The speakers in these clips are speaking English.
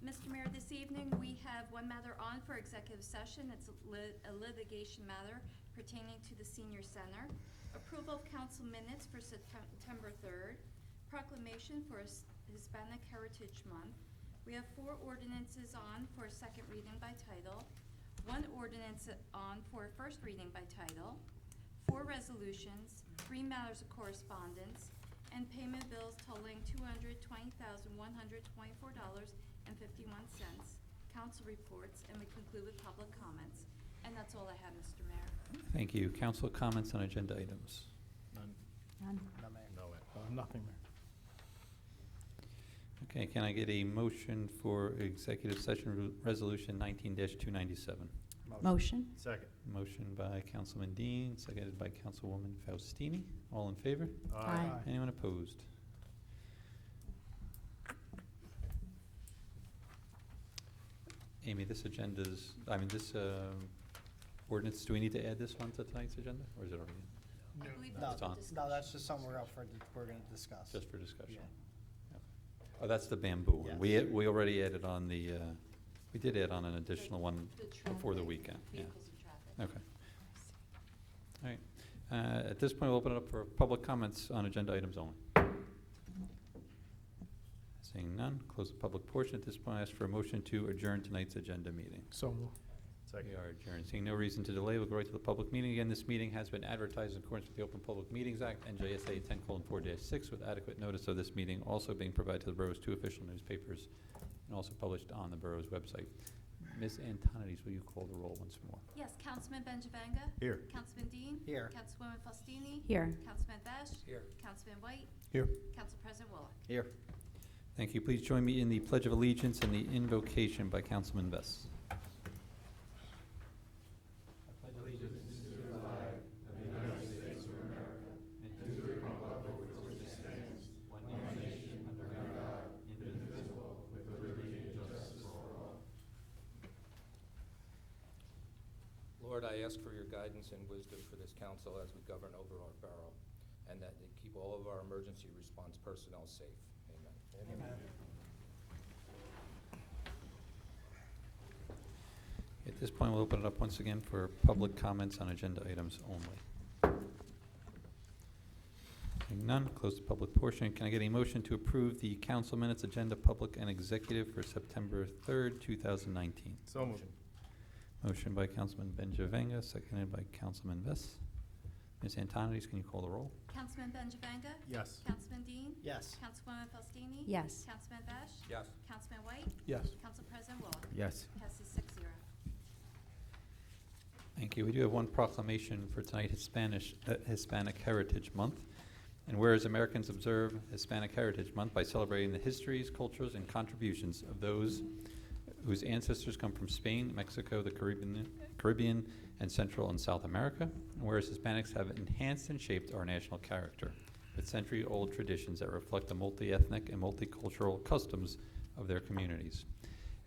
Mr. Mayor, this evening we have one matter on for executive session. It's a litigation matter pertaining to the senior center. Approval of council minutes for September 3rd. Proclamation for Hispanic Heritage Month. We have 4 ordinances on for a second reading by title, 1 ordinance on for a first reading by title, 4 resolutions, 3 matters of correspondence, and payment bills totaling $220,124.51. Council reports, and we conclude with public comments. And that's all I have, Mr. Mayor. Thank you. Council comments on agenda items. None. None. No, Mayor. No, Nothing, Mayor. Okay, can I get a motion for executive session resolution 19-297? Motion. Second. Motion by Councilman Dean, seconded by Councilwoman Faustini. All in favor? Aye. Anyone opposed? Amy, this agenda's, this ordinance, do we need to add this one to tonight's agenda, or is it already in? I believe No, that's it's a on. discussion. No, that's just something we're going to discuss. Just for discussion? Yeah. Oh, that's the bamboo one. Yes. We already added on the, we did add on an additional one The before the traffic, weekend, yeah. Vehicles and traffic. Okay. All right. At this point, we'll open it up for public comments on agenda items only. Seeing none, close the public portion. At this point, I ask for a motion to adjourn tonight's agenda meeting. So moved. Second. We are adjourned. Seeing no reason to delay, we'll go right to the public meeting. Again, this meeting has been advertised in accordance with the Open Public Meetings Act, NJSA 10:4-6, with adequate notice of this meeting also being provided to the borough's 2 official newspapers and also published on the borough's website. Ms. Antonides, will you call the roll once more? Yes, Councilman Benjavanga. Here. Councilman Dean. Here. Councilwoman Faustini. Here. Councilman Vesh. Here. Councilman White. Here. Council President Willock. Here. Thank you. Please join me in the Pledge of Allegiance and the invocation by Councilman Vess. Lord, I ask for your guidance and wisdom for this council as we govern over our borough, and that they keep all of our emergency response personnel safe. Amen. Amen. At this point, we'll open it up once again for public comments on agenda items only. Seeing none, close the public portion. Can I get a motion to approve the council minutes, agenda, public, and executive for September 3rd, 2019? So moved. Motion by Councilman Benjavanga, seconded by Councilman Vess. Ms. Antonides, can you call the roll? Councilman Benjavanga. Yes. Councilman Dean. Yes. Councilwoman Faustini. Yes. Councilman Vesh. Yes. Councilman White. Yes. Council President Willock. Yes. Passes 6-0. Thank you. We do have one proclamation for tonight, Hispanic Heritage Month. And whereas Americans observe Hispanic Heritage Month by celebrating the histories, cultures, and contributions of those whose ancestors come from Spain, Mexico, the Caribbean, and Central and South America. And whereas Hispanics have enhanced and shaped our national character with century-old traditions that reflect the multi-ethnic and multicultural customs of their communities.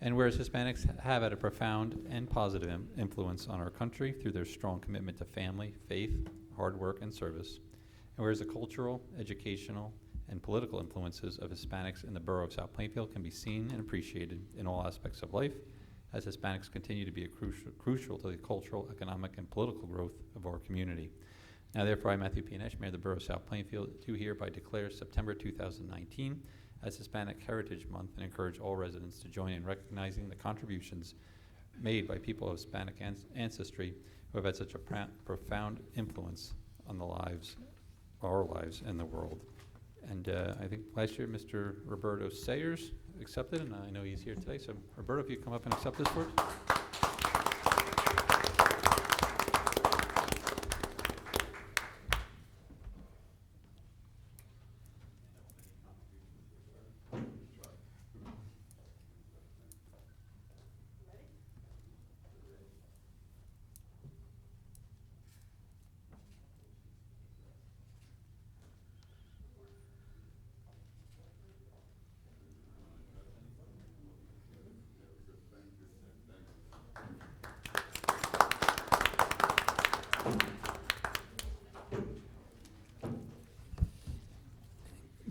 And whereas Hispanics have had a profound and positive influence on our country through their strong commitment to family, faith, hard work, and service. And whereas the cultural, educational, and political influences of Hispanics in the borough of South Plainfield can be seen and appreciated in all aspects of life, as Hispanics continue to be crucial to the cultural, economic, and political growth of our community. Now therefore, I, Matthew P. Nash, Mayor of the Borough of South Plainfield, do hereby declare September 2019 as Hispanic Heritage Month and encourage all residents to join in recognizing the contributions made by people of Hispanic ancestry who have had such a profound influence on our lives, and the world. And I think last year Mr. Roberto Sayers accepted, and I know he's here today. So Roberto, if you come up and accept this for us.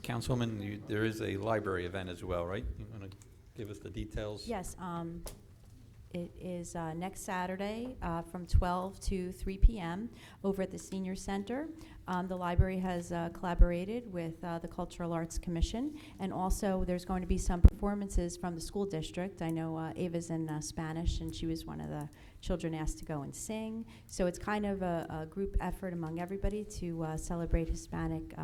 Councilwoman, there is a library event as well, right? You want to give us the details? Yes, it is next Saturday from 12 to 3 p.m. over at the Senior Center. The library has collaborated with the Cultural Arts Commission, and also there's going to be some performances from the school district. I know Ava's in Spanish, and she was one of the children asked to go and sing. So it's kind of a group effort among everybody to celebrate Hispanic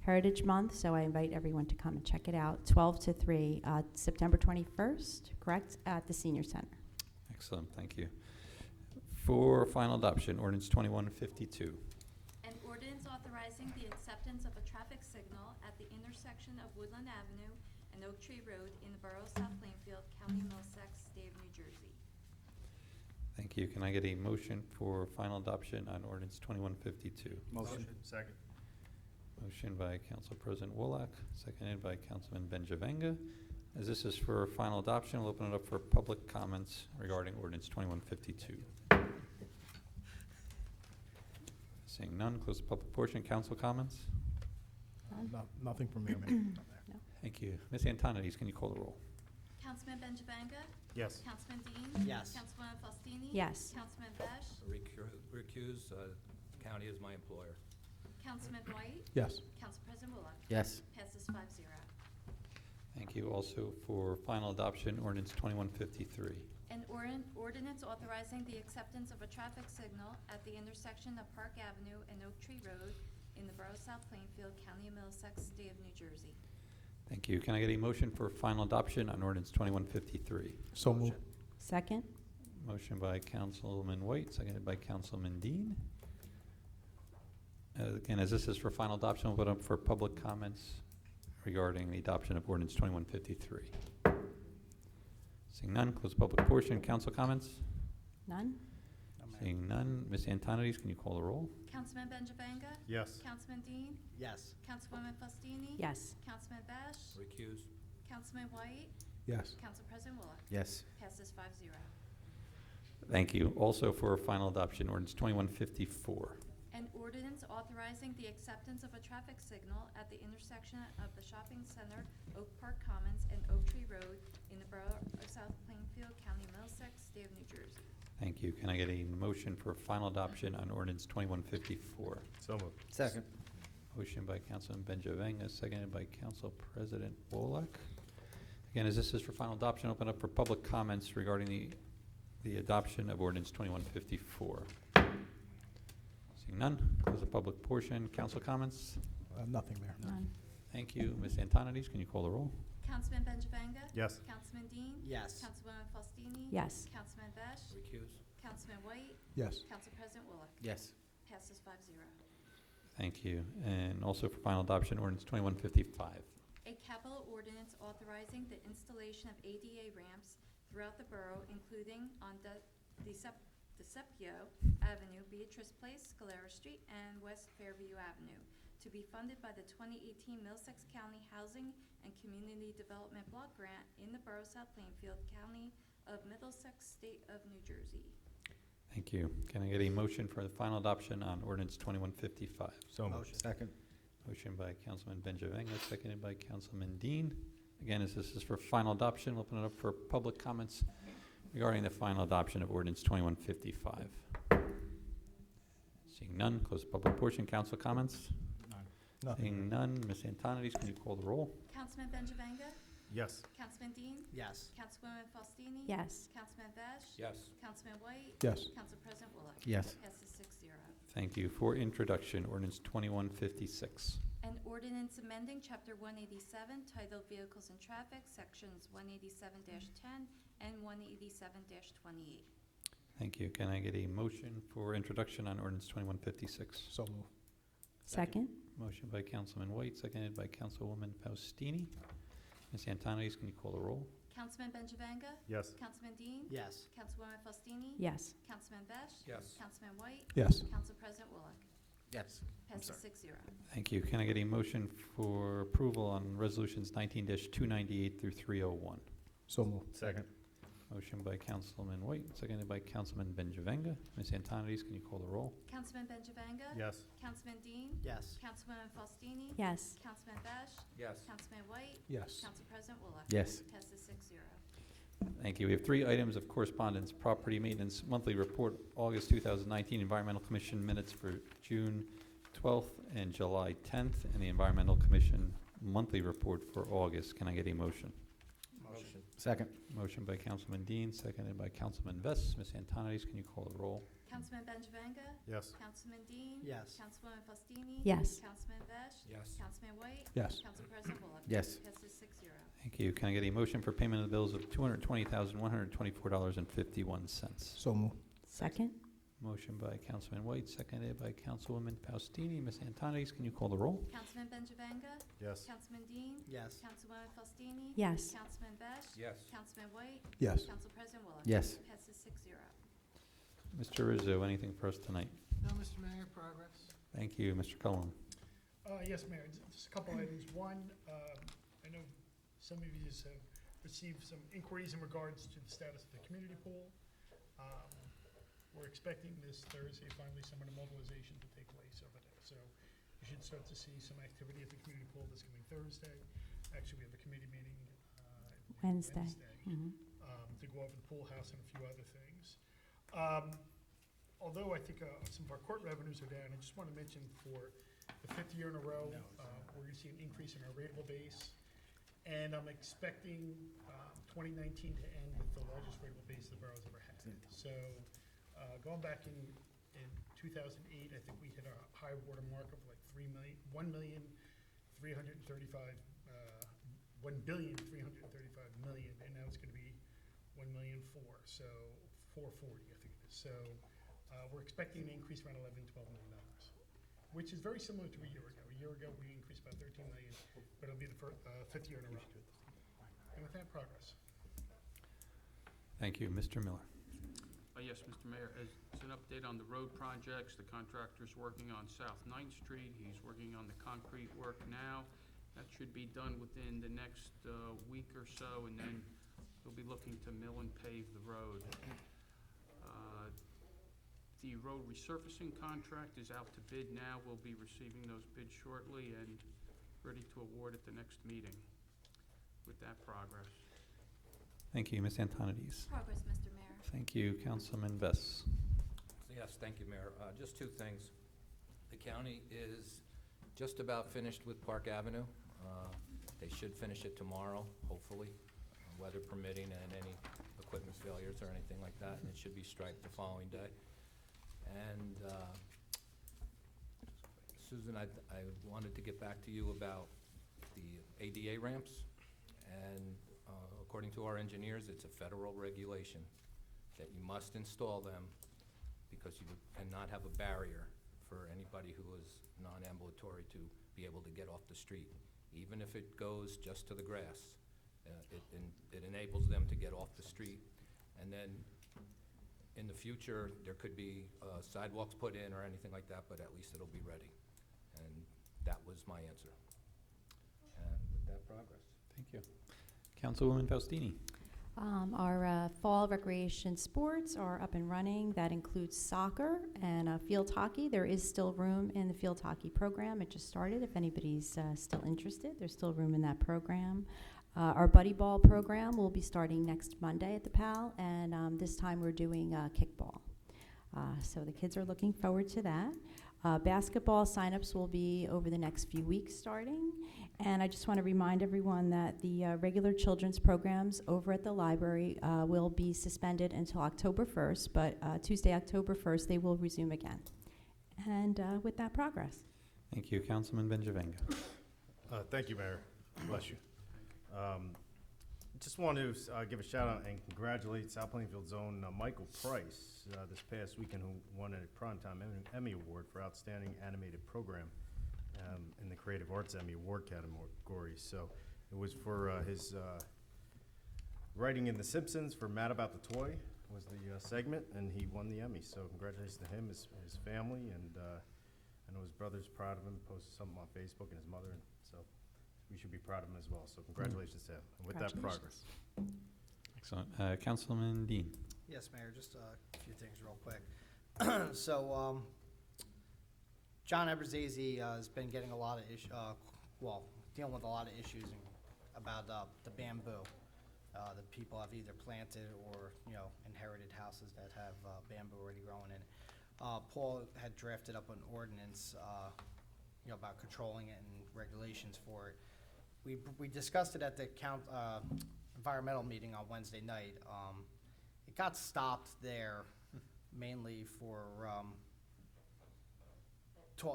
Heritage Month. So I invite everyone to come and check it out. 12 to 3, September 21st, correct, at the Senior Center. Excellent, thank you. For final adoption, ordinance 2152. An ordinance authorizing the acceptance of a traffic signal at the intersection of Woodland Avenue and Oak Tree Road in the Borough of South Plainfield, County of Middlesex, State of New Jersey. Thank you. Can I get a motion for final adoption on ordinance 2152? Motion. Second. Motion by Council President Wolak, seconded by Councilman Benjavenga. As this is for final adoption, we'll open it up for public comments regarding ordinance 2152. Seeing none, close the public portion. Council comments? Nothing from me, Mayor. Thank you. Ms. Antonides, can you call the roll? Councilman Benjavanga? Yes. Councilman Dean? Yes. Councilwoman Faustini? Yes. Councilman Besh? Recuse, county is my employer. Councilman White? Yes. Council President Bullock? Yes. Passes 5-0. Thank you. Also for final adoption, ordinance 2153. An ordinance authorizing the acceptance of a traffic signal at the intersection of Park Avenue and Oak Tree Road in the Borough of South Plainfield, County of Middlesex, State of New Jersey. Thank you. Can I get a motion for final adoption on ordinance 2153? So moved. Second? Motion by Councilman White, seconded by Councilman Dean. Again, as this is for final adoption, we'll put up for public comments regarding the adoption of ordinance 2153. Seeing none, close the public portion. Council comments? None? Seeing none, Ms. Antonides, can you call the roll? Councilman Benjavanga? Yes. Councilman Dean? Yes. Councilwoman Faustini? Yes. Councilman Bash? Recuse. Councilman White? Yes. Council President Bullock? Yes. Passes 5-0. Thank you. Also for final adoption, ordinance 2154. An ordinance authorizing the acceptance of a traffic signal at the intersection of the shopping center, Oak Park Commons, and Oak Tree Road in the Borough of South Plainfield, County of Middlesex, State of New Jersey. Thank you. Can I get a motion for final adoption on ordinance 2154? So moved. Second. Motion by Councilman Benjavanga, seconded by Council President Wolak. Again, as this is for final adoption, open up for public comments regarding the adoption of ordinance 2154. Seeing none, close the public portion. Council comments? Nothing, Mayor. None. Thank you. Ms. Antonides, can you call the roll? Councilman Benjavanga? Yes. Councilman Dean? Yes. Councilwoman Faustini? Yes. Councilman Bash? Recuse. Councilman White? Yes. Council President Bullock? Yes. Passes 5-0. Thank you. And also for final adoption, ordinance 2155. A capital ordinance authorizing the installation of ADA ramps throughout the borough, including on DeCepio Avenue, Beatrice Place, Scalera Street, and West Fairview Avenue, to be funded by the 2018 Middlesex County Housing and Community Development Block Grant in the Borough of South Plainfield, County of Middlesex, State of New Jersey. Thank you. Can I get a motion for the final adoption on ordinance 2155? So moved. Second. Motion by Councilman Benjavanga, seconded by Councilman Dean. Again, as this is for final adoption, we'll open it up for public comments regarding the final adoption of ordinance 2155. Seeing none, close the public portion. Council comments? Nothing. Seeing none, Ms. Antonides, can you call the roll? Councilman Benjavanga? Yes. Councilman Dean? Yes. Councilwoman Faustini? Yes. Councilman Bash? Yes. Councilman White? Yes. Council President Bullock? Yes. Passes 6-0. Thank you. For introduction, ordinance 2156. An ordinance amending Chapter 187 titled Vehicles and Traffic, Sections 187-10 and 187-28. Thank you. Can I get a motion for introduction on ordinance 2156? So moved. Second? Motion by Councilman White, seconded by Councilwoman Faustini. Ms. Antonides, can you call the roll? Councilman Benjavanga? Yes. Councilman Dean? Yes. Councilwoman Faustini? Yes. Councilman Bash? Yes. Councilman White? Yes. Council President Bullock? Yes. Passes 6-0. Thank you. Can I get a motion for approval on resolutions 19-298 through 301? So moved. Second. Motion by Councilman White, seconded by Councilman Benjavanga. Ms. Antonides, can you call the roll? Councilman Benjavanga? Yes. Councilman Dean? Yes. Councilwoman Faustini? Yes. Councilman Bash? Yes. Councilman White? Yes. Council President Bullock? Yes. Passes 6-0. Thank you. We have 3 items of correspondence. Property Maintenance Monthly Report, August 2019, Environmental Commission Minutes for June 12th and July 10th, and the Environmental Commission Monthly Report for August. Can I get a motion? Motion. Second. Motion by Councilman Dean, seconded by Councilman Vest. Ms. Antonides, can you call the roll? Councilman Benjavanga? Yes. Councilman Dean? Yes. Councilwoman Fastini? Yes. Councilman Vesh? Yes. Councilman White? Yes. Council President Bullock? Yes. Passes 6-0. Thank you. Can I get a motion for payment of the bills of $220,124.51? So move. Second? Motion by Councilman White, seconded by Councilwoman Faustini. Ms. Antonides, can you call the roll? Councilman Benjavanga? Yes. Councilman Dean? Yes. Councilwoman Fastini? Yes. Councilman Vesh? Yes. Councilman White? Yes. Council President Bullock? Yes. Passes 6-0. Mr. Rizzo, anything for us tonight? No, Mr. Mayor, progress. Thank you. Mr. Cullen. Yes, Mayor, just a couple items. One, I know some of you have received some inquiries in regards to the status of the community pool. We're expecting this Thursday, finally, some of the mobilization to take place over there. So you should start to see some activity at the community pool this coming Thursday. Actually, we have a committee meeting I believe Wednesday. to go over the pool house and a few other things. Although I think some of our court revenues are down, I just want to mention for the 5th year in a row, we're going to see an increase in our rateable base. And I'm expecting 2019 to end with the largest rateable base the borough's ever had. So going back in 2008, I think we hit a high water mark of like $1,335,000,000, and now it's going to be 1,000,004, so 440, I think it is. So we're expecting an increase around $11–12 million, which is very similar to a year ago. A year ago, we increased about 13 million, but it'll be the 5th year in a row. And with that, progress. Thank you. Mr. Miller. Yes, Mr. Mayor, as an update on the road projects, the contractor's working on South 9th Street. He's working on the concrete work now. That should be done within the next week or so, and then he'll be looking to mill and pave the road. The road resurfacing contract is out to bid now. We'll be receiving those bids shortly and ready to award at the next meeting. With that, progress. Thank you. Ms. Antonides. Progress, Mr. Mayor. Thank you. Councilman Vest. Yes, thank you, Mayor. Just 2 things. The county is just about finished with Park Avenue. They should finish it tomorrow, hopefully, weather permitting and any equipment failures or anything like that, and it should be striped the following day. And Susan, I wanted to get back to you about the ADA ramps, and according to our engineers, it's a federal regulation that you must install them because you cannot have a barrier for anybody who is non-ambulatory to be able to get off the street. Even if it goes just to the grass, it enables them to get off the street. And then in the future, there could be sidewalks put in or anything like that, but at least it'll be ready. And that was my answer. And with that, progress. Thank you. Councilwoman Faustini. Our fall recreation sports are up and running. That includes soccer and field hockey. There is still room in the field hockey program. It just started. If anybody's still interested, there's still room in that program. Our buddy ball program will be starting next Monday at the PAL, and this time we're doing kickball. So the kids are looking forward to that. Basketball signups will be over the next few weeks starting. And I just want to remind everyone that the regular children's programs over at the library will be suspended until October 1st, but Tuesday, October 1st, they will resume again. And with that, progress. Thank you. Councilman Benjavanga. Thank you, Mayor. Bless you. Just want to give a shout out and congratulate South Plainfield's own Michael Price this past weekend, who won a Primetime Emmy Award for Outstanding Animated Program in the Creative Arts Emmy Award category. So it was for his writing in The Simpsons for Mad About the Toy was the segment, and he won the Emmy. So congratulations to him, his family, and I know his brother's proud of him, posted something on Facebook, and his mother, and so we should be proud of him as well. So congratulations to him. And with that, progress. Excellent. Councilman Dean. Yes, Mayor, just a few things real quick. So, John Ebershazy has been getting a lot of dealing with a lot of issues about the bamboo. The people have either planted or, inherited houses that have bamboo already growing in it. Paul had drafted up an ordinance, about controlling it and regulations for it. We discussed it at the environmental meeting on Wednesday night. It got stopped there mainly for,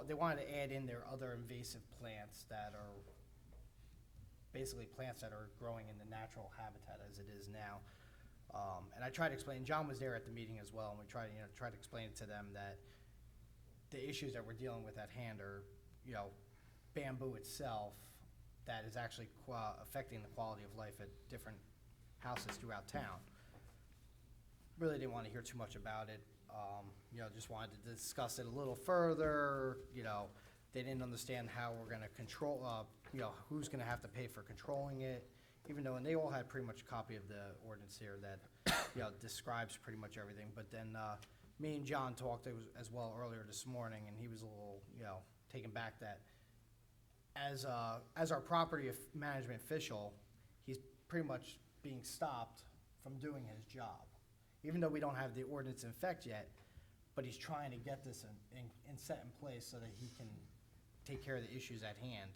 they wanted to add in their other invasive plants that are basically plants that are growing in the natural habitat as it is now. And I tried to explain, John was there at the meeting as well, and we tried to explain it to them that the issues that we're dealing with at hand are, bamboo itself that is actually affecting the quality of life at different houses throughout town. Really didn't want to hear too much about it. Just wanted to discuss it a little further. They didn't understand how we're going to control, who's going to have to pay for controlling it, even though, and they all had pretty much a copy of the ordinance here that, describes pretty much everything. But then, me and John talked as well earlier this morning, and he was a little, taken back that as our property management official, he's pretty much being stopped from doing his job. Even though we don't have the ordinance in effect yet, but he's trying to get this in set in place so that he can take care of the issues at hand.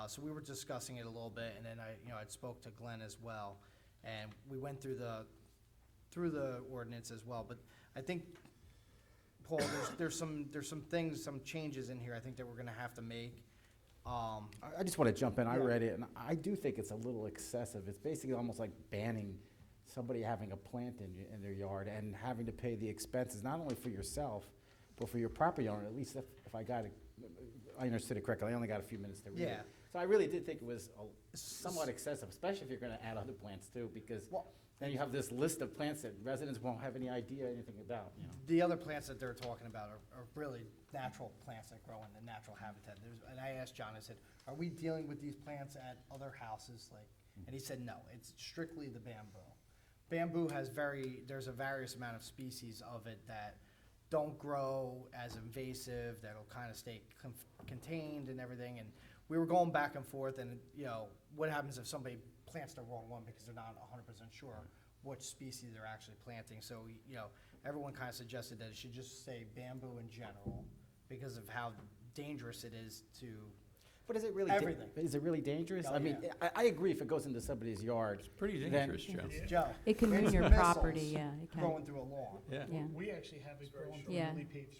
So we were discussing it a little bit, and then I spoke to Glenn as well, and we went through the ordinance as well. But I think, Paul, there's some things, some changes in here I think that we're gonna have to make. I just want to jump in. I Yeah. read it, and I do think it's a little excessive. It's basically almost like banning somebody having a plant in their yard and having to pay the expenses, not only for yourself, but for your property owner, at least if I understood it correctly. I only got a few minutes to read Yeah. it. So I really did think it was somewhat excessive, especially if you're going to add other plants too, because Well, then you have this list of plants that residents won't have any idea anything about, the other plants that they're talking about are really natural plants that grow in the natural habitat. And I asked John, I said, are we dealing with these plants at other houses? And he said, no, it's strictly the bamboo. Bamboo has there's a various amount of species of it that don't grow as invasive, that'll kind of stay contained and everything. And we were going back and forth, and, what happens if somebody plants the wrong one because they're not 100% sure which species they're actually planting. So, everyone kind of suggested that it should just say bamboo in general because of how dangerous it is to, But is it really Everything. Is it really dangerous? Oh, I mean, yeah. I agree if it goes into somebody's yard. It's pretty Then- dangerous, Joe. Joe. It can ruin it's your missiles property, yeah, it can. Growing through a lawn. Yeah. Yeah. We actually have it growing through Yeah. newly paved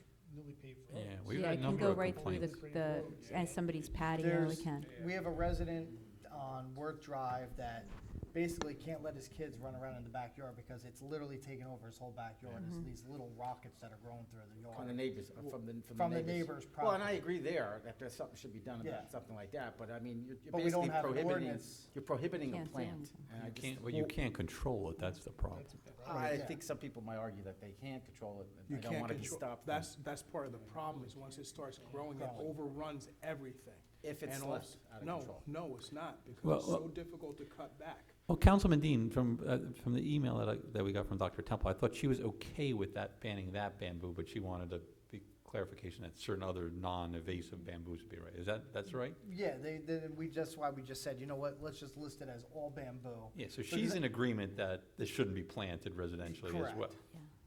roads. Yeah, we've Yeah, had it a can number go of right through complaints. and somebody's patio, There's- it can. We have a resident on Worth Drive that basically can't let his kids run around in the backyard because it's literally taking over his whole backyard. There's these little rockets that are growing through the yard. From the neighbors, from the From the neighbors. neighbor's Well, and I property. agree there, that there's something should be done Yeah. about something like that, but I mean, you're But we don't basically have an prohibiting, ordinance. you're prohibiting a Can't do plant. anything. And I You just- can't, well, you can't control it, that's the problem. I Yeah. think some people might argue that they can't control it, You and I don't can't want to be control, stopped. from- that's part of the problem, is once it starts growing, it overruns everything. If it's And left out of control. No, it's not, because Well, it's so difficult to cut back. Well, Councilman Dean, from the email that we got from Dr. Temple, I thought she was okay with that, banning that bamboo, but she wanted a big clarification that certain other non-invasive bamboos would be right. That's right? Yeah, that's why we just said, you know what, let's just list it as all bamboo. Yeah, so Because she's it- in agreement that this shouldn't be planted residentially as well. Correct.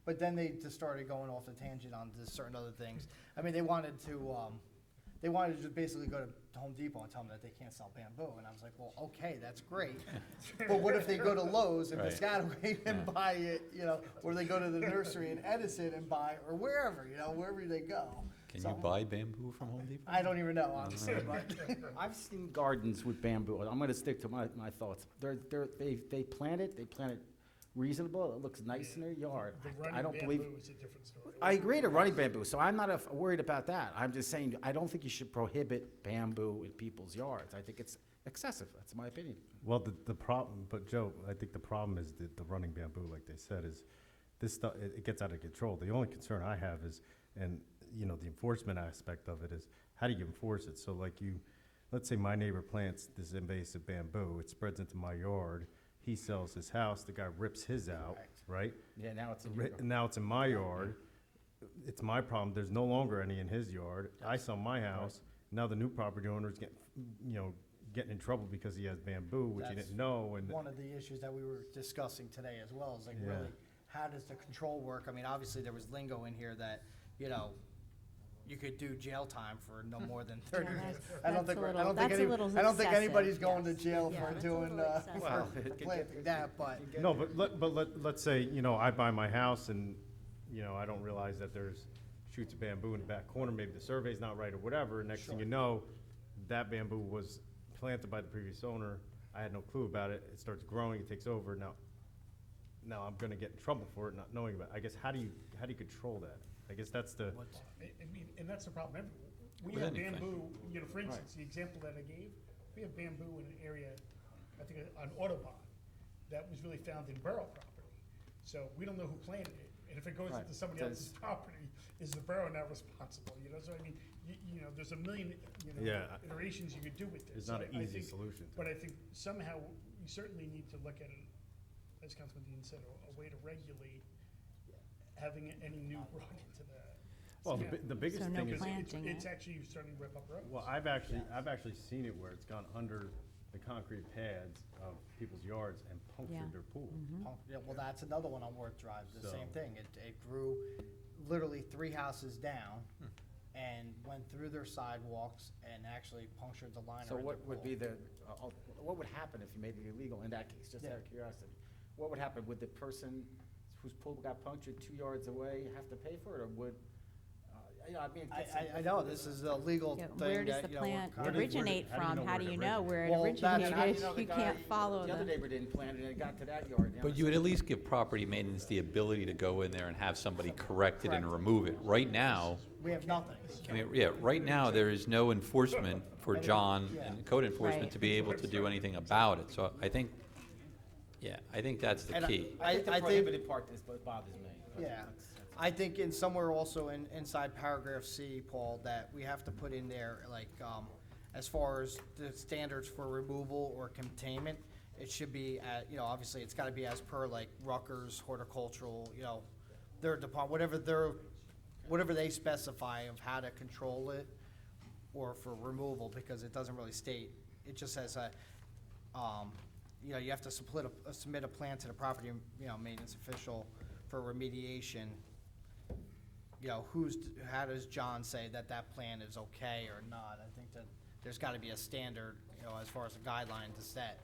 But then they just started going off the tangent on just certain other things. I mean, they wanted to just basically go to Home Depot and tell them that they can't sell bamboo. And I was like, well, okay, that's great. But what if they go to Lowe's in Right. Piscataway and Yeah. buy it, or they go to the nursery in Edison and buy, or wherever, wherever they go. Can So, you buy bamboo from Home Depot? I don't even know, honestly, but. I've seen gardens with bamboo, I'm gonna stick to my thoughts. They plant it reasonable, it looks nice in their yard. The I running don't believe. bamboo is a different story. I agree to running bamboo, so I'm not worried about that. I'm just saying, I don't think you should prohibit bamboo in people's yards. I think it's excessive, that's my opinion. Well, the problem, but Joe, I think the problem is the running bamboo, like they said, is this stuff, it gets out of control. The only concern I have is, and, the enforcement aspect of it is, how do you enforce it? So like let's say my neighbor plants this invasive bamboo, it spreads into my yard, he sells his house, the guy rips his out, right? Yeah, now it's in your. Now it's in my yard, it's my problem, there's no longer any in his yard, I sell my house, now the new property owner's getting in trouble because he has bamboo, which he That's didn't know, and. One of the issues that we were discussing today as well, is like, Yeah. really, how does the control work? I mean, obviously, there was lingo in here that, you know, you could do jail time for no more than 30 Yeah, days. that's- I don't that's think, a we're- I little- don't think that's a any, little I don't think excessive, anybody's going to yes. jail Yeah, for that's a doing, little excessive. for planting that, but. No, let's say, you know, I buy my house and, you know, I don't realize that there's shoots of bamboo in the back corner, maybe the survey's not right or whatever, next thing you know, that bamboo was planted by the previous owner, I had no clue about it, it starts growing, it takes over, now I'm gonna get in trouble for it, not knowing about it. I guess, how do you control that? I guess that's the, I mean, and that's the problem. We With have anything. bamboo, you know, for instance, the example that I gave, we have bamboo in an area, I think on Audubon, that was really found in borough property. So we don't know who planted it, and if it goes Right. into somebody else's property, is the borough now responsible, you know? So I mean, you know, there's a million, you know, Yeah. iterations you could do with this. it's not an I easy think- solution to But it. I think somehow, we certainly need to look at it, as Councilman Dean said, a way to regulate having any new brought into the. Well, Yeah. the biggest So no thing is, plan- Because planting it's it. actually starting to rip up roads. well, I've actually seen it where it's gone under the concrete pads of people's yards and Yeah. punctured their pool. Yeah, well, that's another one on Worth Drive, the So- same thing. It grew literally 3 houses down and went through their sidewalks and actually punctured the liner So in what their would pool. be what would happen if you made it illegal in that case, just out of curiosity? What would happen? Would the person whose pool got punctured 2 yards away have to pay for it, or would, you know, I mean. it gets- I know, this is a legal Yeah, thing where does that, the you know, we're plant kind of- originate how do you from? know How where do it you know where it Well, that's- how do you originated? know the You guy- can't follow The other the. neighbor didn't plant it, and it got to that yard. you know, But you would so- at least give property maintenance the ability to go in there and have somebody correct it and Correct. remove it. Right now, We have nothing. I mean, yeah, right now, there is no enforcement for John Yeah. and code enforcement Right. to be able to do anything about it. So I think, that's the And key. I think the I think- prohibited part is what bothers me. but Yeah, that's- I think in somewhere also inside paragraph C, Paul, that we have to put in there, like, as far as the standards for removal or containment, it should be at, you know, obviously, it's gotta be as per, like, Rutgers horticultural, you know, their department, whatever they specify of how to control it, or for removal, because it doesn't really state, it just says, you know, you have to submit a plan to the property, you know, maintenance official for remediation. You know, how does John say that that plan is okay or not? I think that there's gotta be a standard, you know, as far as a guideline to set.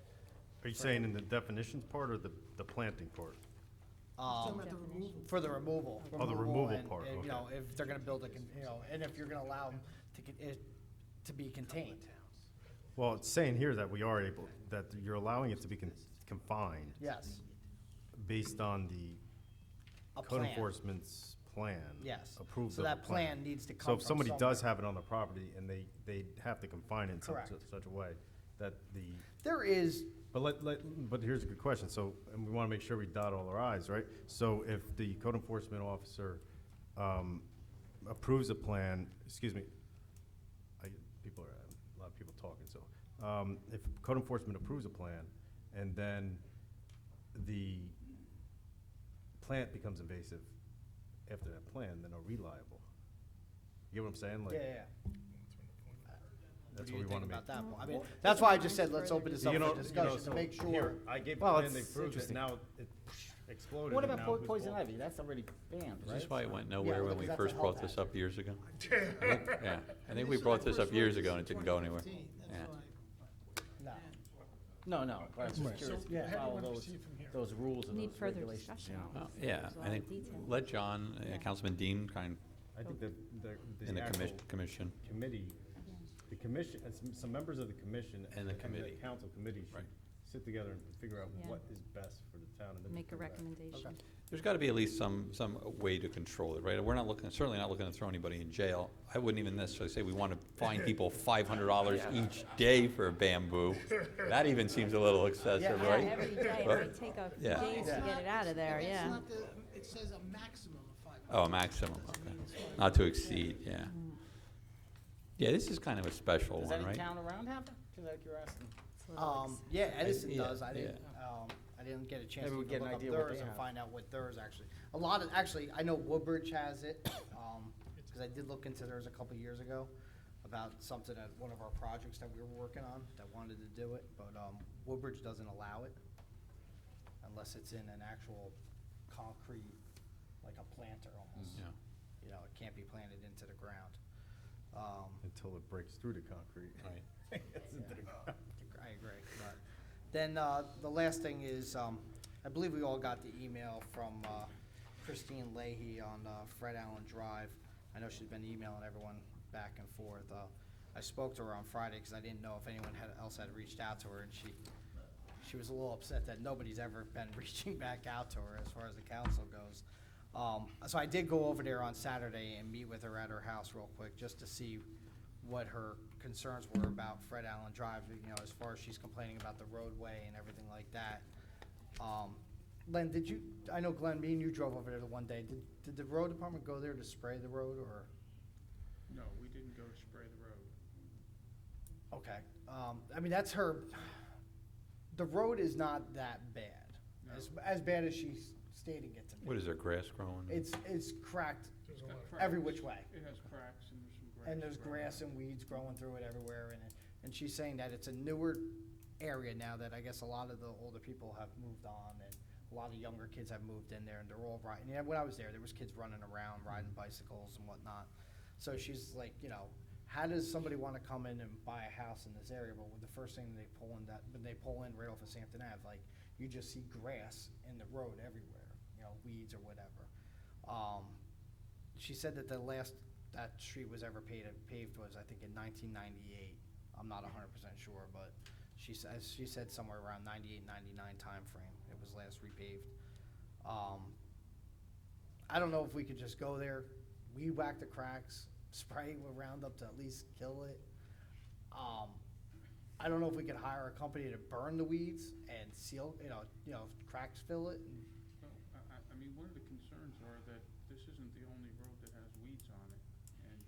Are you saying in the definitions part or the planting part? For the removal. Oh, the removal and- part, and, you know, okay. if they're gonna build you know, and if you're gonna allow them to be contained. Well, it's saying here that we are able, that you're allowing it to be confined Yes, based on the a code plan. enforcement's plan. Yes. Approved So of the that plan needs to come So from if somebody does somewhere. have it on the property and they have to confine it in Correct. such a way that There is, but here's a good question, so, and we wanna make sure we dot all our i's, right? So if the code enforcement officer, approves a plan, excuse me, a lot of people talking, so, if code enforcement approves a plan, and then the plant becomes invasive after that plan, then are we liable? You get what I'm saying? yeah, Like, yeah. What that's do what you we think wanna make. about that? Paul? I Well, mean, that's why I it's just said, fine let's for open the this up You know- for discussion to so make here, sure. I gave Well, the plan, they it's approved it, interesting. now it exploded. What and about now it was poison blocked. ivy? That's already banned, Is right? this why it went Yeah, nowhere when because we that's a first health brought this hazard. up years ago? Yeah, I think we brought this up years ago and it didn't go anywhere. Yeah. No. No, but I was just curious, So to how do you follow want to those, proceed from here? those rules and Need those further regulations, discussion you know. on Well, it. yeah, There's a I lot think, of detail. let John, Yeah. Councilman Dean, I think that in the actual commission. committee, the commission, and some members of the commission And the committee. council committee should Right. sit together and figure out Yeah. what is best for the town and then. Make a come back. recommendation. There's got to be at least some way to control it, right? We're not certainly not looking to throw anybody in jail. I wouldn't even necessarily say we want to fine people $500 each day for bamboo. That even seems a little excessive, Yeah, right? Yeah, every day, it But- might take a few Yeah. days to get it out of there, It's yeah. not the, it says a maximum of 500. Oh, maximum, okay. Not to exceed, yeah. Yeah, this is kind of a special Does one, any right? town around have them? Just out of curiosity. It's a little Yeah, Edison yeah, does. I didn't get a chance Maybe to we even get an look up idea what theirs they and have. find out what theirs actually. Actually, I know Woodbridge has it, because I did look into theirs a couple years ago about something at one of our projects that we were working on that wanted to do it, but Woodbridge doesn't allow it unless it's in an actual concrete, like a planter almost. Yeah. You know, it can't be planted into the ground. Until it breaks through the concrete. Right. Gets into the ground. I agree. But then the last thing is, I believe we all got the email from Christine Leahy on Fred Allen Drive. I know she's been emailing everyone back and forth. I spoke to her on Friday because I didn't know if anyone else had reached out to her, and she was a little upset that nobody's ever been reaching back out to her as far as the council goes. So I did go over there on Saturday and meet with her at her house real quick just to see what her concerns were about Fred Allen Drive, you know, as far as she's complaining about the roadway and everything like that. Len, I know Glenn, me and you drove over there the one day. Did the road department go there to spray the road, or? No, we didn't go to spray the road. Okay. I mean, that's her, the road is not that bad. No. As bad as she's stating it to me. What is there, grass growing? It's cracked There's a It's lot got of- cracks. every which way. It has cracks and there's some grass. And there's growing. grass and weeds growing through it everywhere, and she's saying that it's a newer area now that I guess a lot of the older people have moved on, and a lot of younger kids have moved in there, and they're all riding. Yeah, when I was there was kids running around, riding bicycles and whatnot. So she's like, you know, how does somebody want to come in and buy a house in this area? But the first thing they pull in when they pull in right off of Sampton Ave, like, you just see grass in the road everywhere, you know, weeds or whatever. She said that the last that street was ever paved was, I think, in 1998. I'm not 100% sure, but she said somewhere around 98, 99 timeframe it was last repaved. I don't know if we could just go there, weed whack the cracks, spray with Roundup to at least kill it. I don't know if we could hire a company to burn the weeds and seal, you know, cracks fill it. And Well, I mean, one of the concerns are that this isn't the only road that has weeds on it, and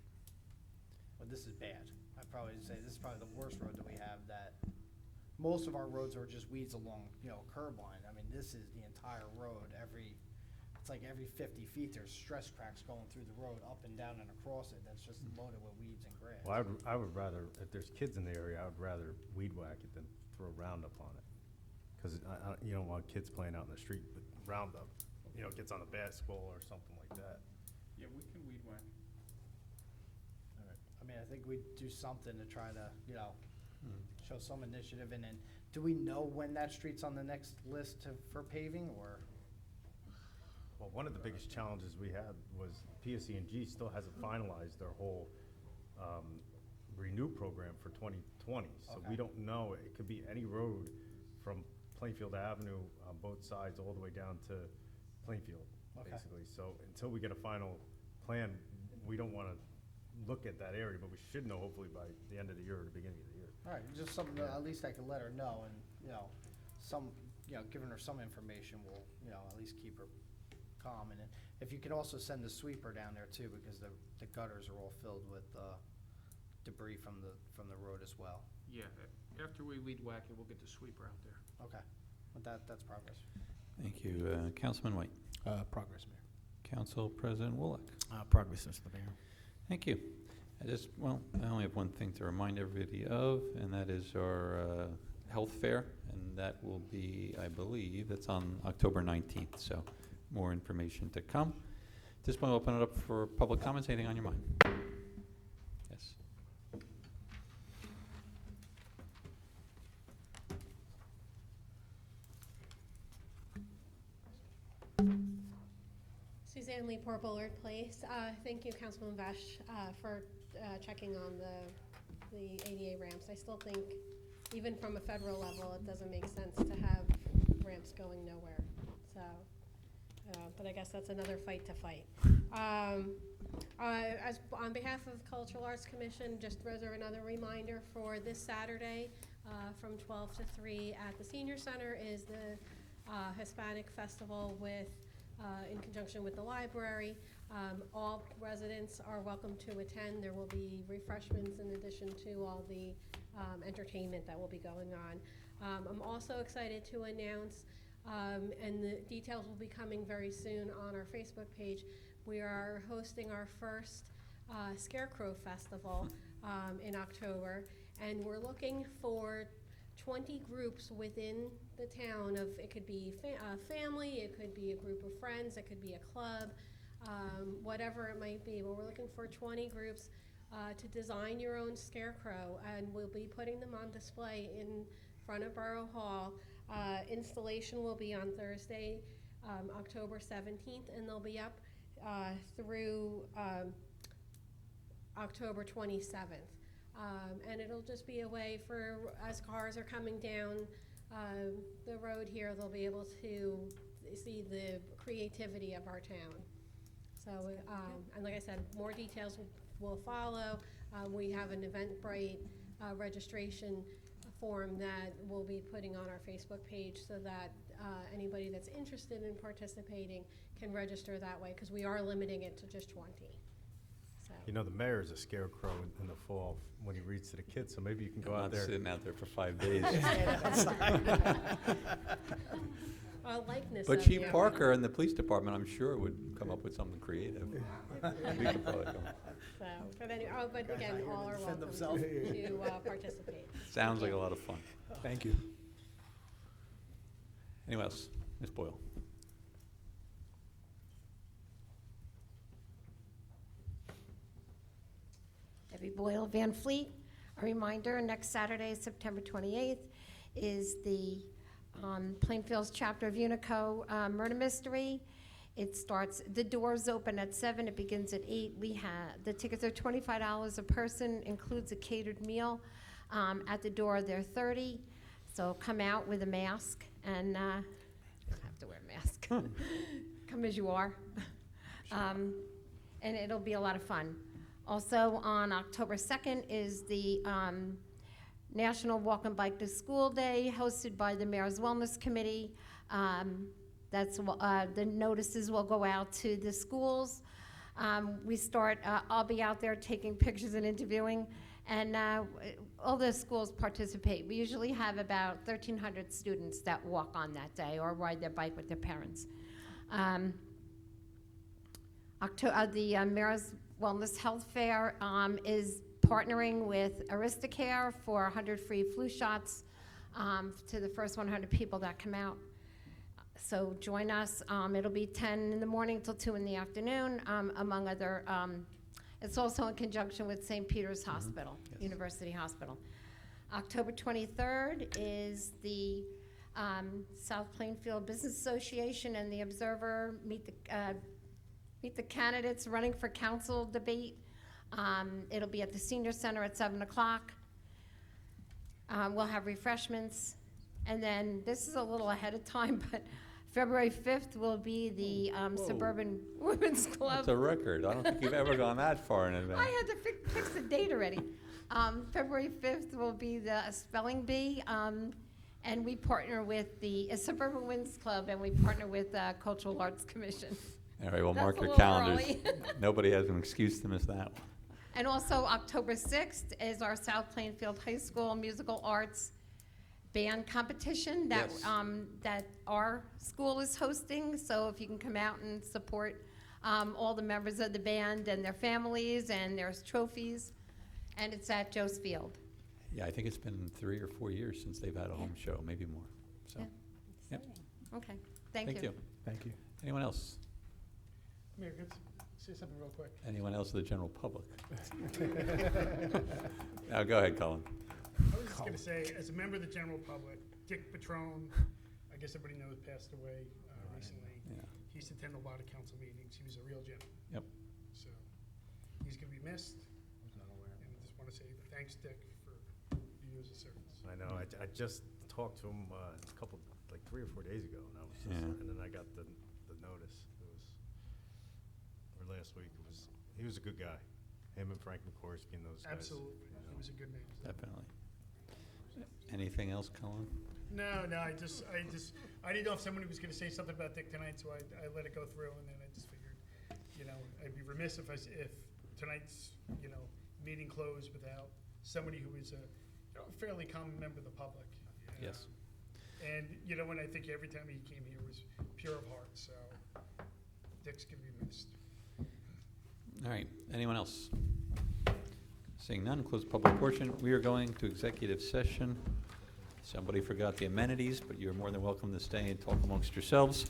But this is bad. I'd probably say this is probably the worst road that we have. That most of our roads are just weeds along, you know, curb line. I mean, this is the entire road. It's like every 50 feet there's stress cracks going through the road, up and down and across it. That's just loaded with weeds and grass. Well, I would rather, if there's kids in the area, I would rather weed whack it than throw Roundup on it. Because you don't want kids playing out in the street with Roundup, you know, gets on a basketball or something like that. yeah, we can weed whack. I mean, I think we do something to try to, you know, Hmm. show some initiative. And then, do we know when that street's on the next list for paving, or? Well, one of the biggest challenges we had was PSE&G still hasn't finalized their whole renew program for 2020. So Okay. we don't know, it could be any road from Plainfield Avenue on both sides all the way down to Plainfield, Okay. basically. So until we get a final plan, we don't want to look at that area, but we should know hopefully by the end of the year or the beginning of the year. All right, just something that at least I can let her know, and, you know, giving her some information will, you know, at least keep her calm. And if you could also send the sweeper down there too, because the gutters are all filled with debris from the road as well. Yeah, after we weed whack it, we'll get the sweeper out there. Okay, but that's progress. Thank you. Councilman White. Progress, Mayor. Council President Wolak. Progress, Mr. Mayor. Thank you. I only have one thing to remind everybody of, and that is our health fair, and that will be, I believe, it's on October 19th, so more information to come. At this point, I'll open it up for public comments. Anything on your mind? Yes. Suzanne Lee, Port Bullard Place. Thank you, Councilman Vesh, for checking on the ADA ramps. I still think, even from a federal level, it doesn't make sense to have ramps going nowhere. So, but I guess that's another fight to fight. On behalf of Cultural Arts Commission, just reserve another reminder for this Saturday from 12 to 3 at the Senior Center is the Hispanic Festival in conjunction with the library. All residents are welcome to attend. There will be refreshments in addition to all the entertainment that will be going on. I'm also excited to announce, and the details will be coming very soon on our Facebook page, we are hosting our first Scarecrow Festival in October. And we're looking for 20 groups within the town of, it could be a family, it could be a group of friends, it could be a club, whatever it might be. But we're looking for 20 groups to design your own scarecrow, and we'll be putting them on display in front of Borough Hall. Installation will be on Thursday, October 17th, and they'll be up through October 27th. And it'll just be a way for, as cars are coming down the road here, they'll be able to see the creativity of our town. So, and like I said, more details will follow. We have an Eventbrite registration form that we'll be putting on our Facebook page so that anybody that's interested in participating can register that way, because we are limiting it to just 20. So. You know, the mayor's a scarecrow in the fall when he reads to the kids, so maybe you can go I'm out not there. sitting out there for 5 days. Likeness But of Chief you. Parker and the police department, I'm sure, would come up with something creative. We could probably come. So, but again, all are Defend welcome themselves. to participate. Sounds like Thank a you. lot of fun. Thank you. Anyone else? Ms. Boyle? Debbie Boyle, Van Fleet. A reminder, next Saturday, September 28th, is the Plainfield's chapter of Unico murder mystery. It starts, the doors open at 7, it begins at 8. The tickets are $25 a person, includes a catered meal. At the door, they're $30. So come out with a mask, and you don't have to wear a mask. Come as you are. And it'll be a lot of fun. Also, on October 2nd is the National Walk and Bike to School Day, hosted by the Mayor's Wellness Committee. The notices will go out to the schools. I'll be out there taking pictures and interviewing, and all the schools participate. We usually have about 1,300 students that walk on that day or ride their bike with their parents. The Mayor's Wellness Health Fair is partnering with Aristocare for 100 free flu shots to the first 100 people that come out. So join us. It'll be 10 in the morning till 2 in the afternoon, among other. It's also in conjunction with St. Peter's Hospital, Yes. University Hospital. October 23rd is the South Plainfield Business Association and the Observer meet the candidates running for council debate. It'll be at the Senior Center at 7 o'clock. We'll have refreshments. And then, this is a little ahead of time, but February 5th will be the Suburban Women's Club. That's a record. I don't think you've ever gone that far in advance. I had to fix the date already. February 5th will be the Spelling Bee, and we partner with the Suburban Women's Club, and we partner with the Cultural Arts Commission. All right, well, That's mark a your little calendars. early. Nobody has an excuse to miss that one. And also, October 6th is our South Plainfield High School Musical Arts Band Competition that, Yes. that our school is hosting. So if you can come out and support all the members of the band and their families, and there's trophies, and it's at Joe's Field. Yeah, I think it's been 3 or 4 years since they've had a home show, maybe more. So, Yeah. yep. Okay, thank you. Thank you. Anyone else? Mayor, can I say something real quick? Anyone else of the general public? Now, go ahead, Colin. I was just gonna say, as a member of the general public, Dick Patrone, I guess everybody knows, passed away recently. Yeah. He used to attend a lot of council meetings. He was a real gentleman. Yep. So, he's gonna be missed. And I just wanna say thanks, Dick, for your years of service. I know, I just talked to him a couple, like 3 or 4 days ago, and I was just, Yeah. and then I got the notice. Or last week, he was a good guy. Him and Frank McCorsky and those guys. Absolutely. you know. He was a good man. Definitely. Anything else, Colin? No, I didn't know if somebody was gonna say something about Dick tonight, so I let it go through, and then I just figured, I'd be remiss if tonight's, meeting closed without somebody who is a fairly common member of the public. Yes. And, when I think every time he came here was pure of heart, so Dick's gonna be missed. All right, anyone else? Seeing none, close the public portion. We are going to executive session. Somebody forgot the amenities, but you're more than welcome to stay and talk amongst yourselves.